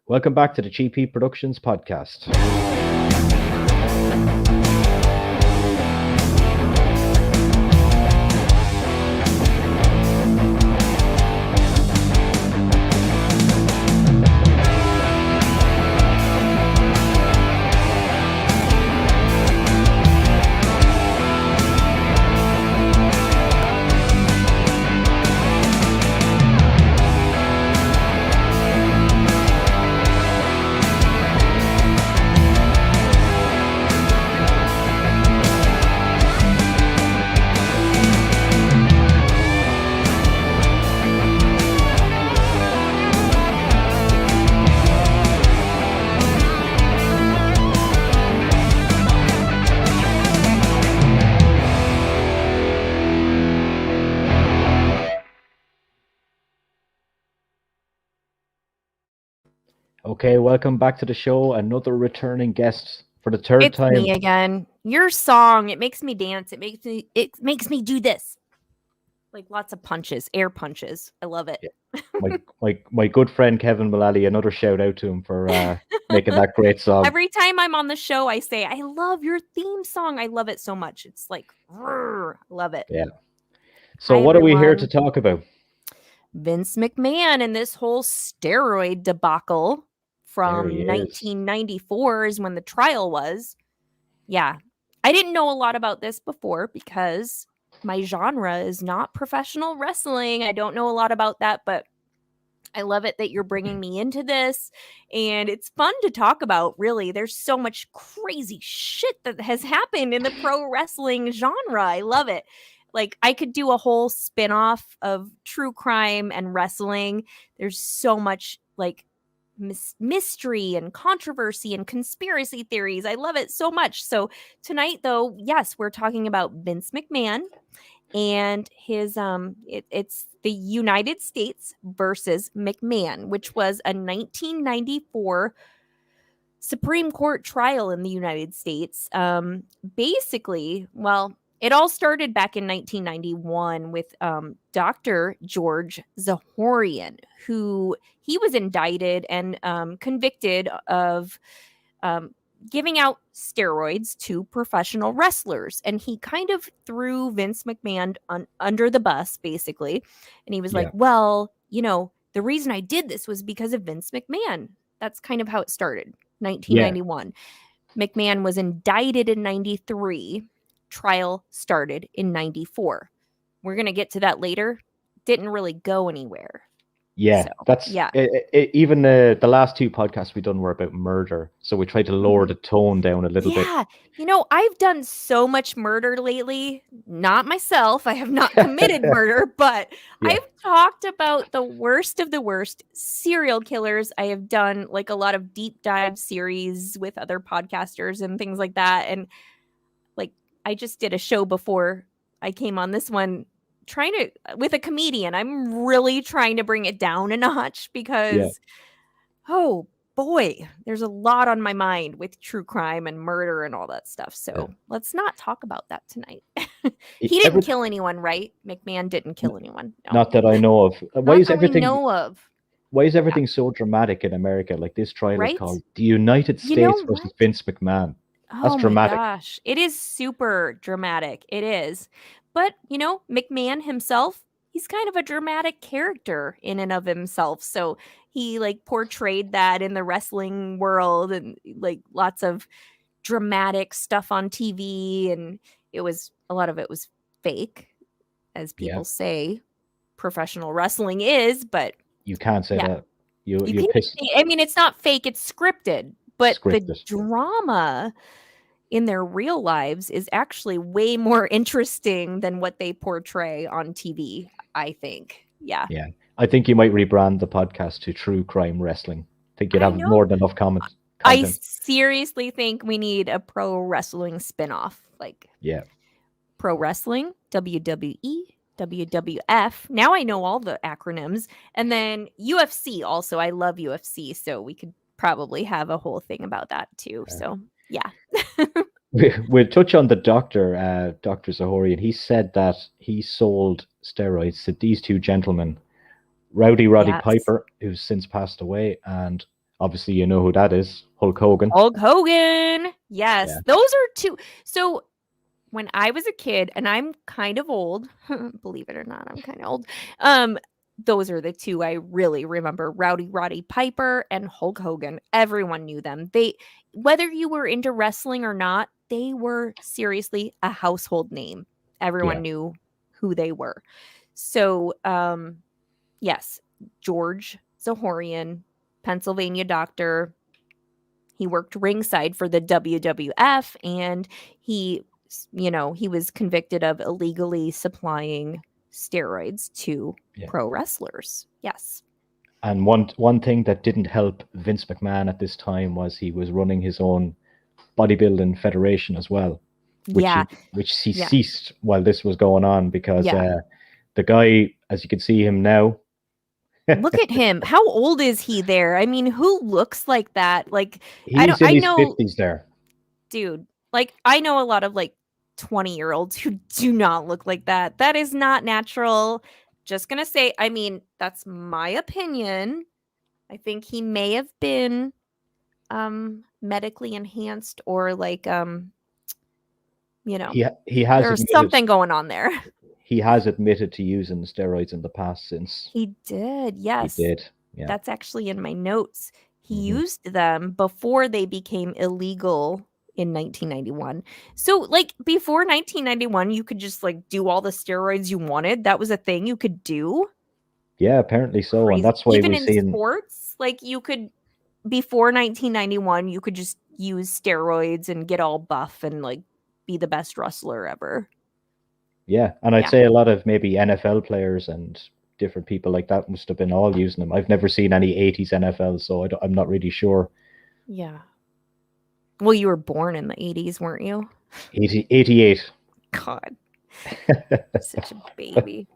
Welcome back to the GP Productions podcast. Okay, welcome back to the show. Another returning guest for the third It's time. me again. Your song, it makes me dance. It makes me do this. Like lots of punches, air punches. I love it. My good friend Kevin Mullally, another shout out to him for making that great song. Every time I'm on the show, I say, I love your theme song. I love it so much. It's like, I love it. Yeah. So Hi, what are we here everyone. to talk about? Vince McMahon and this whole steroid debacle from 1994 is when the trial was. Yeah. I didn't know a lot about this before because my genre is not professional wrestling. I don't know a lot about that, but I love it that you're bringing me into this. And it's fun to talk about, really. There's so much crazy shit that has happened in the pro wrestling genre. I love it. Like, I could do a whole spin-off of true crime and wrestling. There's so much, like, mystery and controversy and conspiracy theories. I love it so much. So tonight, though, yes, we're talking about Vince McMahon and his it's the United States versus McMahon, which was a 1994 Supreme Court trial in the United States. Basically, well, it all started back in 1991 with Dr. George Zahorian, who he was indicted and convicted of giving out steroids to professional wrestlers. And he kind of threw Vince McMahon under the bus, basically. And he was like, well, you know, the reason I did this was because of Vince McMahon. That's kind of how it started, 1991. McMahon was indicted in 93. Trial started in 94. We're going to get to that later. Didn't really go anywhere. Yeah, even the last two podcasts we've done were about murder, so we tried to lower the tone down a little bit. Yeah, you know, I've done so much murder lately. Not myself. I have not committed murder, but I've talked about the worst of the worst serial killers. I have done like a lot of deep dive series with other podcasters and things like that. And like, I just did a show before I came on this one with a comedian. I'm really trying to bring it down a notch because, oh boy, there's a lot on my mind with true crime and murder and all that stuff. So let's not talk about that tonight. He didn't kill anyone, right? McMahon didn't kill anyone. No. Not that I know of. Why is everything so dramatic in America? Like this trial is called the United States versus Vince McMahon. That's dramatic. Oh my gosh. It is super dramatic. It is. But, you know, McMahon himself, he's kind of a dramatic character in and of himself. So he like portrayed that in the wrestling world and like lots of dramatic stuff on TV. And a lot of it was fake, as people say professional wrestling is, but you can't say that. I mean, it's not fake, it's scripted, but the drama in their real lives is actually way more interesting than what they portray on TV, I think. Yeah. I think you might rebrand the podcast to True Crime Wrestling. I think you'd have more than enough content. I seriously think we need a pro wrestling spinoff. Like, pro wrestling, WWE, WWF. Now I know all the acronyms. And then UFC also. I love UFC, so we could probably have a whole thing about that too. So, yeah. We'll touch on the doctor, Dr. Zahorian. He said that he sold steroids to these two gentlemen, Rowdy Roddy Piper, who's since passed away, and Obviously, you know who that is. Hulk Hogan. Hulk Hogan. Yes. Yeah. Those are two. So when I was a kid, and I'm kind of old, believe it or not, I'm kind of old. Those are the two I really remember: Rowdy Roddy Piper and Hulk Hogan. Everyone knew them. Whether you were into wrestling or not, they were seriously a household name. Everyone knew who they were. So, yes, George Zahorian, Pennsylvania doctor. He worked ringside for the WWF, and he was convicted of illegally supplying steroids to pro wrestlers. Yes. And one thing that didn't help Vince McMahon at this time was he was running his own bodybuilding federation as well, which he ceased while this was going on, because the guy, as you can see him now, look at him. How old is he there? I mean, who looks like that? Like, he's in his 50s there. Dude, like, I know a lot of like 20-year-olds who do not look like that. That is not natural. Just gonna say, I mean, that's my opinion. I think he may have been medically enhanced, or like he has there's something going on there. He has admitted to using steroids in the past since. He did, yes. He did. Yeah. That's actually in my notes. He used them before they became illegal in 1991. So, like, before 1991, you could just like do all the steroids you wanted. That was a thing you could do. Yeah, apparently so. Crazy. And that's why even in sports, like, you could, before 1991, you could just use steroids and get all buff and like be the best wrestler ever. Yeah, and I'd say a lot of maybe NFL players and different people like that must have been all using them. I've never seen any 80s NFL, so I'm not really sure. Yeah. Well, you were born in the 80s, weren't you? 88. God. Such a baby.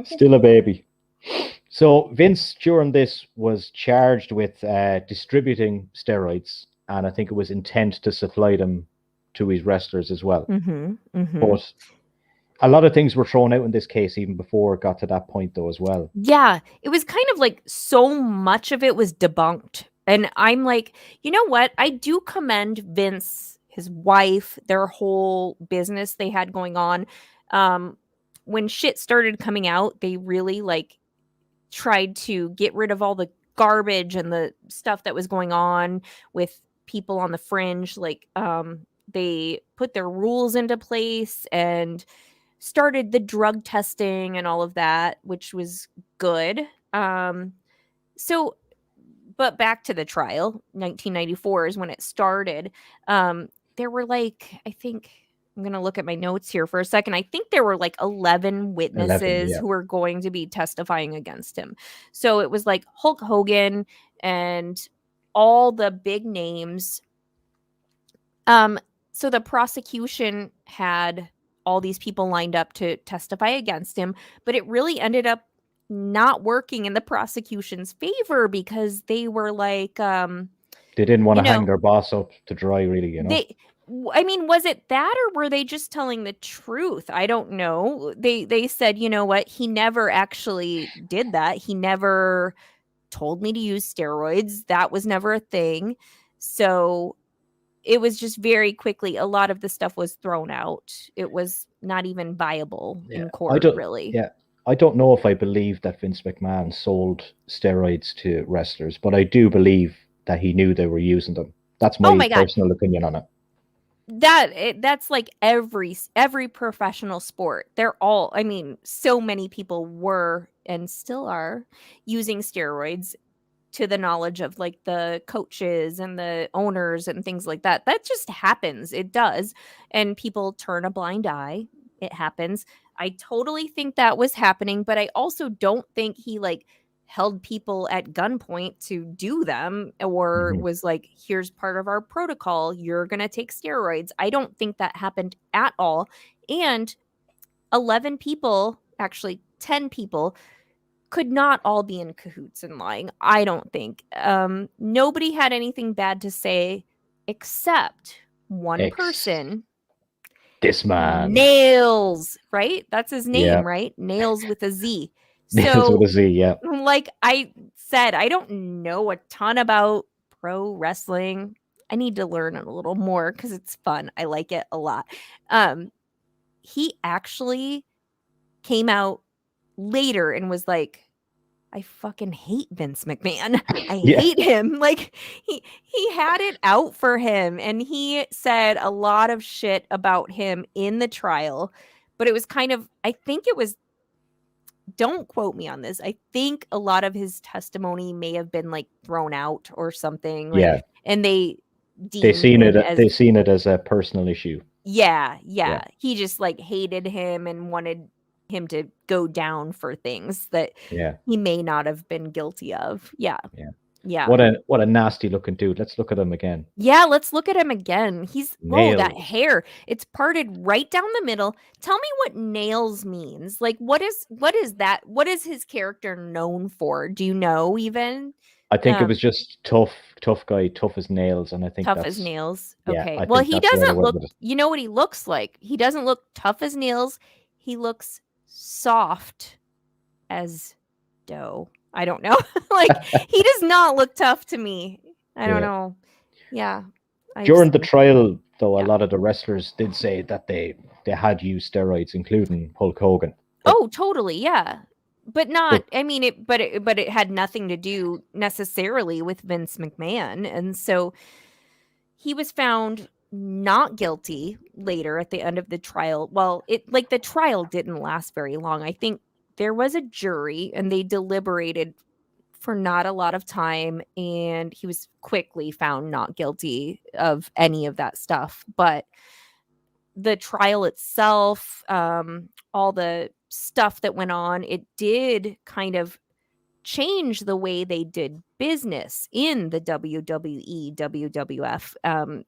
Still a baby. So Vince, during this, was charged with distributing steroids, and I think it was intent to supply them to his wrestlers as well. But a lot of things were thrown out in this case even before it got to that point, though, as well. Yeah, it was kind of like so much of it was debunked. And I'm like, you know what? I do commend Vince, his wife, their whole business they had going on. When shit started coming out, they really like tried to get rid of all the garbage and the stuff that was going on with people on the fringe. Like, they put their rules into place and started the drug testing and all of that, which was good. But back to the trial, 1994 is when it started. There were like, I think, I'm going to look at my notes here for a second. I think there were like 11 witnesses who were going to be testifying against him. So it was like Hulk Hogan and all the big names. So the prosecution had all these people lined up to testify against him, but it really ended up not working in the prosecution's favor, because they were like, they didn't want to hang their boss up to dry, really, I mean, was it that, or were they just telling the truth? I don't know. They said, you know what, he never actually did that. He never told me to use steroids. That was never a thing. So it was just very quickly, a lot of the stuff was thrown out. It was not even viable in court, really. Yeah. I don't know if I believe that Vince McMahon sold steroids to wrestlers, but I do believe that he knew they were using them. That's my personal opinion on it. That's like every professional sport. They're all, I mean, so many people were and still are using steroids, to the knowledge of like the coaches and the owners and things like that. That just happens. It does. And people turn a blind eye. It happens. I totally think that was happening, but I also don't think he like held people at gunpoint to do them, or was like, here's part of our protocol, you're going to take steroids. I don't think that happened at all. And 11 people, actually 10 people, could not all be in cahoots and lying. I don't think. Nobody had anything bad to say except one person. This man. Nails, right? That's his name, right? Nails with a Z. Nails with a Z, yeah. Like, said, I don't know a ton about pro wrestling. I need to learn it a little more because it's fun. I like it a lot. He actually came out later and was like, I fucking hate Vince McMahon. I hate him. Like he had it out for him, and he said a lot of shit about him in the trial, but it was kind of, I think it was, don't quote me on this, I think a lot of his testimony may have been like thrown out or something, like, and they seen him it as a personal issue. Yeah. He just like hated him and wanted him to go down for things that he may not have been guilty of. Yeah. What a nasty looking dude. Let's look at him again. Yeah, let's look at him again. He's that hair. It's parted right down the middle. Tell me what nails means. Like what is that? What is his character known for? Do you know even? I think it was just tough guy, tough as nails, and I think tough as nails. Okay. Yeah, well, he doesn't look. You know what he looks like? He doesn't look tough as nails. He looks soft as dough. I don't know. Like he does not look tough to me. I don't know. Yeah. During the trial, though, a lot of the wrestlers did say that they had used steroids, including Hulk Hogan. Oh, totally. Yeah. But not, I mean, it had nothing to do necessarily with Vince McMahon. And so he was found not guilty later at the end of the trial. Well, the trial didn't last very long. I think there was a jury and they deliberated for not a lot of time, and he was quickly found not guilty of any of that stuff. But the trial itself, all the stuff that went on, it did kind of change the way they did business in the WWE, WWF.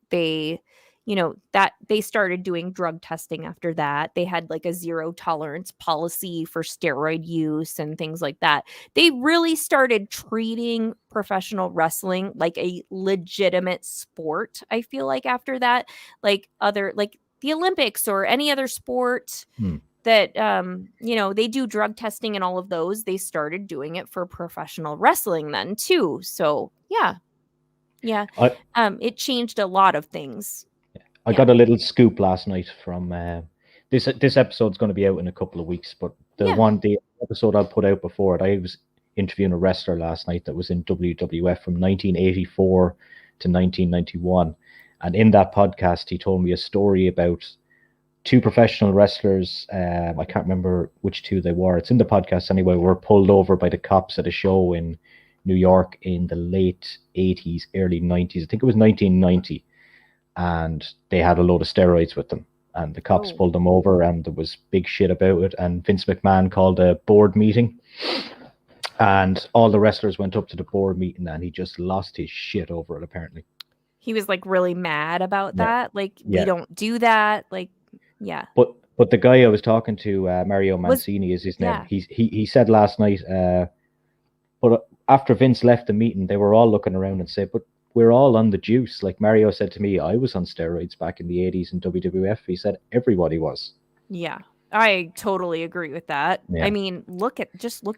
They started doing drug testing after that. They had like a zero tolerance policy for steroid use and things like that. They really started treating professional wrestling like a legitimate sport, I feel like, after that. Like the Olympics or any other sport that they do drug testing and all of those. They started doing it for professional wrestling then too. So it changed a lot of things. I got a little scoop last night from this episode's going to be out in a couple of weeks, but the episode I put out before it, I was interviewing a wrestler last night that was in WWF from 1984 to 1991, and in that podcast he told me a story about two professional wrestlers. I can't remember which two they were. It's in the podcast anyway. Were pulled over by the cops at a show in New York in the late 80s, early 90s. I think it was 1990. And they had a load of steroids with them. And the cops pulled them over, and there was big shit about it. And Vince McMahon called a board meeting. And all the wrestlers went up to the board meeting, and he just lost his shit over it, apparently. He was like really mad about that. Like, we don't do that. Like, yeah. But the guy I was talking to, Mario Mancini is his name. He said last night, but after Vince left the meeting, they were all looking around and said, but we're all on the juice. Like Mario said to me, I was on steroids back in the 80s in WWF. He said everybody was. Yeah, I totally agree with that. Yeah. I mean, look at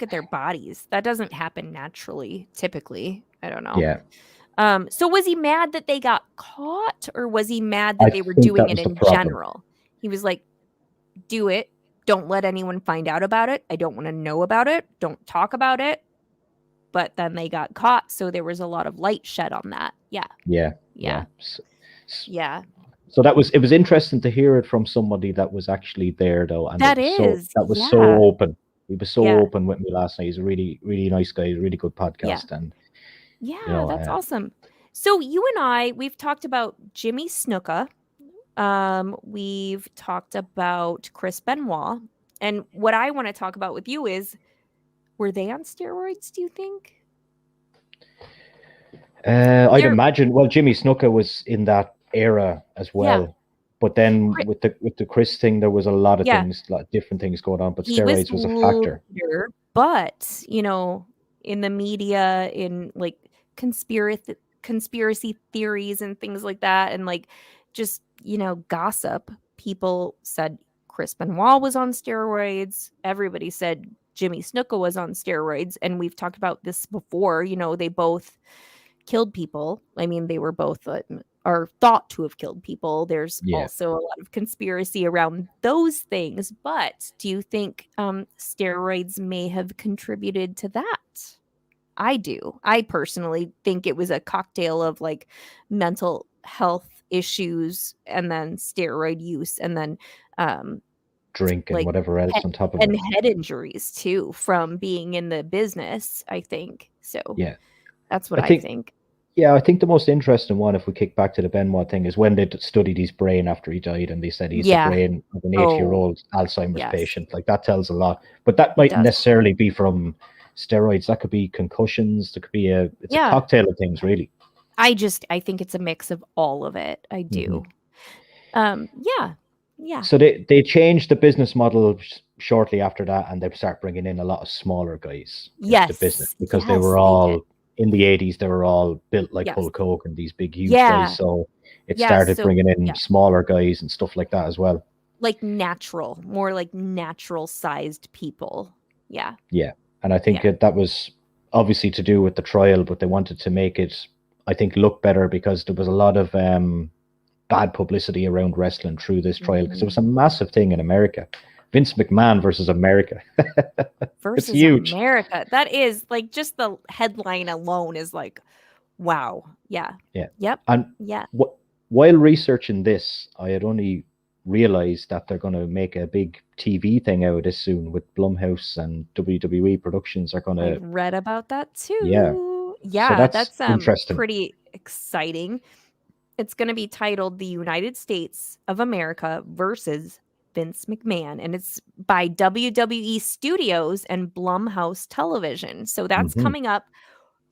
their bodies. That doesn't happen naturally, typically. I don't know. Yeah. So was he mad that they got caught, or was he mad that they were doing it in general? He was like, do it. Don't let anyone find out about it. I don't want to know about it. Don't talk about it. But then they got caught, so there was a lot of light shed on that. Yeah. So it was interesting to hear it from somebody that was actually there, though. And that was so open. He was so open with me last night. He's a really, really nice guy. Really good podcast. And that's awesome. So you and we've talked about Jimmy Snuka. We've talked about Chris Benoit, and what I want to talk about with you is, were they on steroids, do you think? I'd imagine. Well, Jimmy Snuka was in that era as well. Yeah. But then with the Chris thing, there was a lot of things, a lot of different things going on. But steroids was a factor. But in the media, in like conspiracy theories and things like that, and like just gossip, people said Chris Benoit was on steroids. Everybody said Jimmy Snuka was on steroids, and we've talked about this before. They both killed people. I mean, they were both are thought to have killed people. There's also a lot of conspiracy around those things. But do you think steroids may have contributed to that? I do. I personally think it was a cocktail of like mental health issues and then steroid use and then drink and whatever else on top of and it. head injuries too from being in the business, I think. So that's what I think. Yeah, I think the most interesting one, if we kick back to the Benoit thing, is when they studied his brain after he died, and they said he's the brain of an 8-year-old Alzheimer's patient. Like, that tells a lot. But that mightn't necessarily be from steroids. That could be concussions. There could be it's a cocktail of things, really. I think it's a mix of all of it. I do. Yeah. So they changed the business model shortly after that, and they start bringing in a lot of smaller guys into the business, because they were all in the 80s. They were all built like Hulk Hogan, these big, huge guys. So it started bringing in smaller guys and stuff like that as well. Like more like natural sized people. Yeah. Yeah. And I think that was obviously to do with the trial, but they wanted to make it, I think, look better, because there was a lot of bad publicity around wrestling through this trial, because it was a massive thing in America. Vince McMahon versus America. Versus it's huge. America. That is like, just the headline alone is like, wow. Yeah. Yeah. Yep. And while researching this, I had only realized that they're going to make a big TV thing out of this soon, with Blumhouse and WWE Productions are going to. I read about that too. Yeah. Yeah. So that's interesting. Pretty exciting. It's going to be titled The United States of America versus Vince McMahon, and it's by WWE Studios and Blumhouse Television. So that's coming up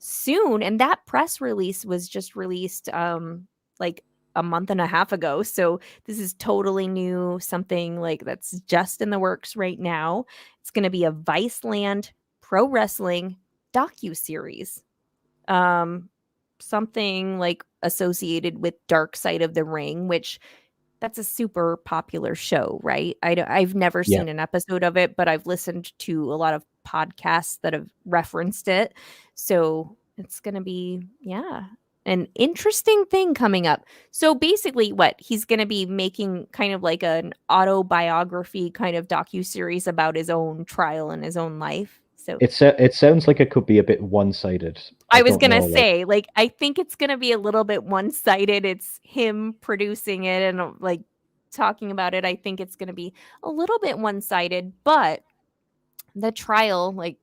soon, and that press release was just released like a month and a half ago. So this is totally new, something like that's just in the works right now. It's going to be a Viceland pro wrestling docuseries. Something like associated with Dark Side of the Ring, which that's a super popular show, right? I've never seen an episode of it, but I've listened to a lot of podcasts that have referenced it. So it's going to be, an interesting thing coming up. So basically he's going to be making kind of like an autobiography kind of docuseries about his own trial and his own life. So it sounds like it could be a bit one-sided. I was going to say, like, I think it's going to be a little bit one-sided. It's him producing it and like talking about it. I think it's going to be a little bit one-sided, but the trial, like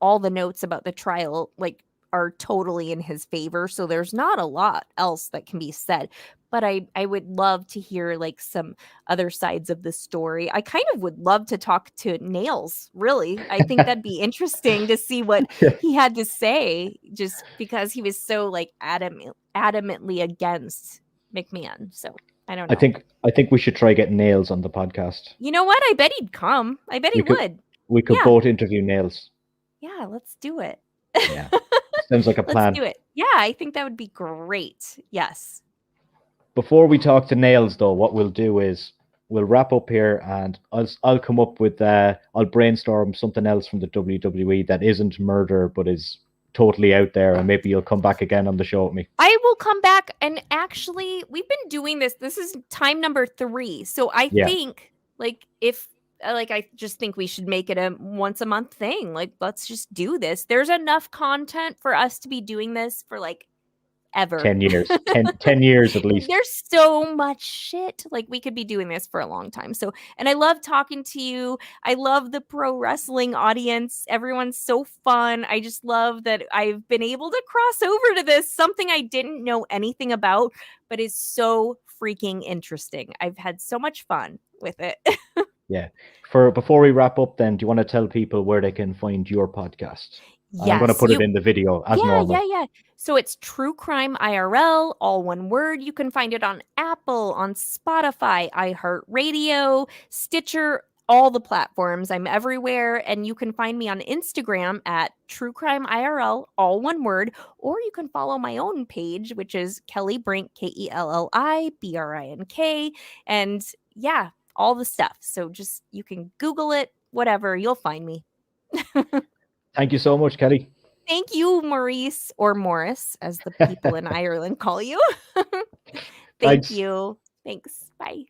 all the notes about the trial, like are totally in his favor. So there's not a lot else that can be said. But I would love to hear like some other sides of the story. I kind of would love to talk to Nails, really. I think that'd be interesting to see what he had to say, just because he was so like adamantly against McMahon. So I don't know. I think we should try getting Nails on the podcast. You know what? I bet he'd come. I bet he would. We could both interview Nails. Yeah, let's do it. Yeah. Sounds like a plan. Let's do it. Yeah, I think that would be great. Yes. Before we talk to Nails, though, what we'll do is we'll wrap up here, and I'll come up with I'll brainstorm something else from the WWE that isn't murder but is totally out there, and maybe you'll come back again on the show with me. I will come back, and actually, we've been doing this. This is time number 3, so I think I just think we should make it a once a month thing. Like, let's just do this. There's enough content for us to be doing this for like ever. 10 years. 10 years at least. There's so much shit. Like, we could be doing this for a long time. So, and I love talking to you. I love the pro wrestling audience. Everyone's so fun. I just love that I've been able to cross over to this, something I didn't know anything about, but is so freaking interesting. I've had so much fun with it. Yeah. Before we wrap up, then, do you want to tell people where they can find your podcast? Yes, I'm going to put it in the video as normal. Yeah. So it's True Crime IRL, all one word. You can find it on Apple, on Spotify, iHeartRadio, Stitcher, all the platforms. I'm everywhere. And you can find me on Instagram at True Crime IRL, all one word. Or you can follow my own page, which is Kelli Brink, KELLIBRINK. And yeah, all the stuff. So just, you can Google it, whatever, you'll find me. Thank you so much, Kelli. Thank you, Maurice, or Morris, as the people in Ireland call you. Thank Thanks. you. Thanks. Bye.